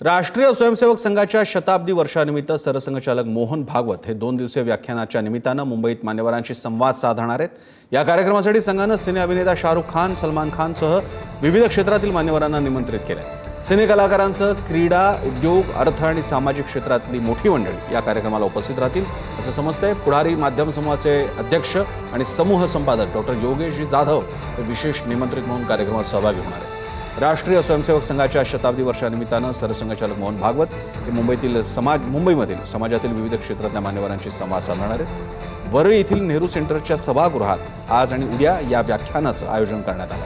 राष्ट्रीय स्वयंसेवक संघाच्या शताब्दी वर्षानिमित्त सरसंघचालक मोहन भागवत हे 2 दिवसीय व्याख्यानाच्या निमित्तानं मुंबईत मान्यवरांशी संवाद साधणार आहेत। या कार्यक्रमासाठी संघानं सिने अभिनेता शाहरुख खान, सलमान खानसह विविध क्षेत्रातील मान्यवरांना निमंत्रित केलंय। सिने कलाकारांसह क्रीडा, उद्योग, अर्थ आणि सामाजिक क्षेत्रातली मोठी मंडळी या कार्यक्रमाला उपस्थित राहतील असं समजतंय। पुढारी माध्यम समूहाचे अध्यक्ष आणि समूह संपादक डॉक्टर योगेशजी जाधव हे विशेष निमंत्रित म्हणून कार्यक्रमात सहभागी होणार आहेत। राष्ट्रीय स्वयंसेवक संघाच्या शताब्दी वर्षानिमित्तानं सरसंघचालक मोहन भागवत हे मुंबईमधील समाजातील विविध क्षेत्रातल्या मान्यवरांशी संवाद साधणार आहेत। वरळी येथील नेहरू सेंटरच्या सभागृहात आज आणि उद्या या व्याख्यानाचं आयोजन करण्यात आलं।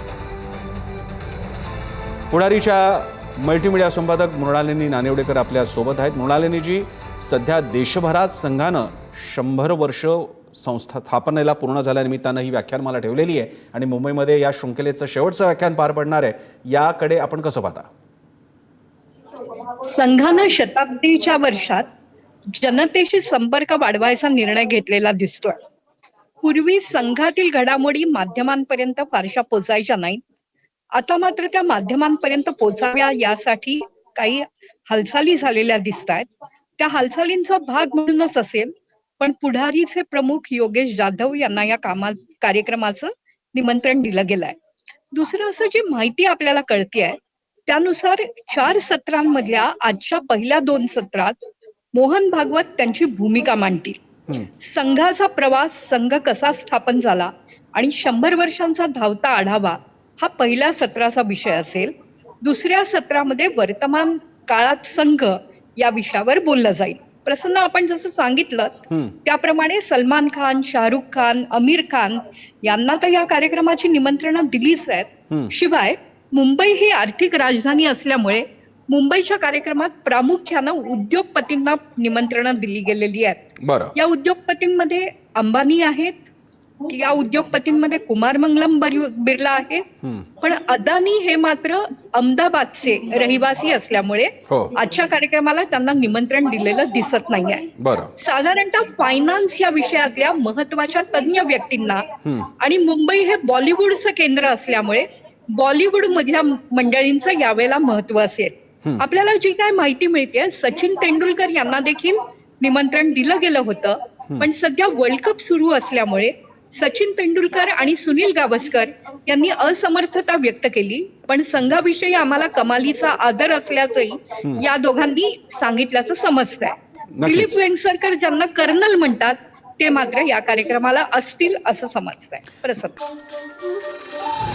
पुढारीच्या मल्टीमीडिया संपादक मृणालिनी नानिवडेकर आपल्या सोबत आहेत। मृणालिनीजी, सध्या देशभरात संघानं 100 वर्ष स्थापनेला पूर्ण झाल्यानिमित्तानं ही व्याख्यानमाला ठेवलेली आहे आणि मुंबईमध्ये या शृंखलेचं शेवटचं व्याख्यान पार पडणार आहे। याकडे आपण कसं पाहता? संघानं शताब्दीच्या वर्षात जनतेशी संपर्क वाढवायचा निर्णय घेतलेला दिसतोय। पूर्वी संघातील घडामोडी माध्यमांपर्यंत फारशा पोचायच्या नाहीत। आता मात्र त्या माध्यमांपर्यंत पोचाव्या यासाठी काही हालचाली झालेल्या दिसतायत। त्या हालचालींचा भाग म्हणूनच असेल, पण पुढारीचे प्रमुख योगेश जाधव यांना या कार्यक्रमाचं निमंत्रण दिलं गेलंय। दुसरं असं जी माहिती आपल्याला कळतेय त्यानुसार 4 सत्रांमधल्या आजच्या पहिल्या 2 सत्रात मोहन भागवत त्यांची भूमिका मांडतील। संघाचा प्रवास, संघ कसा स्थापन झाला आणि 100 वर्षांचा धावता आढावा हा पहिल्या सत्राचा विषय असेल। दुसऱ्या सत्रामध्ये वर्तमान काळात संघ या विषयावर बोललं जाईल। प्रसन्न, आपण जसं सांगितलं त्याप्रमाणे सलमान खान, शाहरुख खान, आमिर खान यांना तर या कार्यक्रमाची निमंत्रणं दिलीच आहेत। शिवाय मुंबई ही आर्थिक राजधानी असल्यामुळे मुंबईच्या कार्यक्रमात प्रामुख्यानं उद्योगपतींना निमंत्रणं दिली गेलेली आहेत। या उद्योगपतींमध्ये अंबानी आहेत, या उद्योगपतींमध्ये कुमार मंगलम बिर्ला आहे, पण अदानी हे मात्र अहमदाबादचे रहिवासी असल्यामुळे आजच्या कार्यक्रमाला त्यांना निमंत्रण दिलेलं दिसत नाहीये। साधारणतः फायनान्स या विषयातल्या महत्वाच्या तज्ञ व्यक्तींना आणि मुंबई हे बॉलिवूडचं केंद्र असल्यामुळे बॉलिवूड मधल्या मंडळींचं यावेळेला महत्व असेल। आपल्याला जी काय माहिती मिळते, सचिन तेंडुलकर यांना देखील निमंत्रण दिलं गेलं होतं, पण सध्या वर्ल्ड कप सुरू असल्यामुळे सचिन तेंडुलकर आणि सुनील गावस्कर यांनी असमर्थता व्यक्त केली। पण संघाविषयी आम्हाला कमालीचा आदर असल्याचंही या दोघांनी सांगितल्याचं समजतंय। दिलीप वेंगसरकर, ज्यांना कर्नल म्हणतात, ते मात्र या कार्यक्रमाला असतील असं समजतंय। प्रसन्न।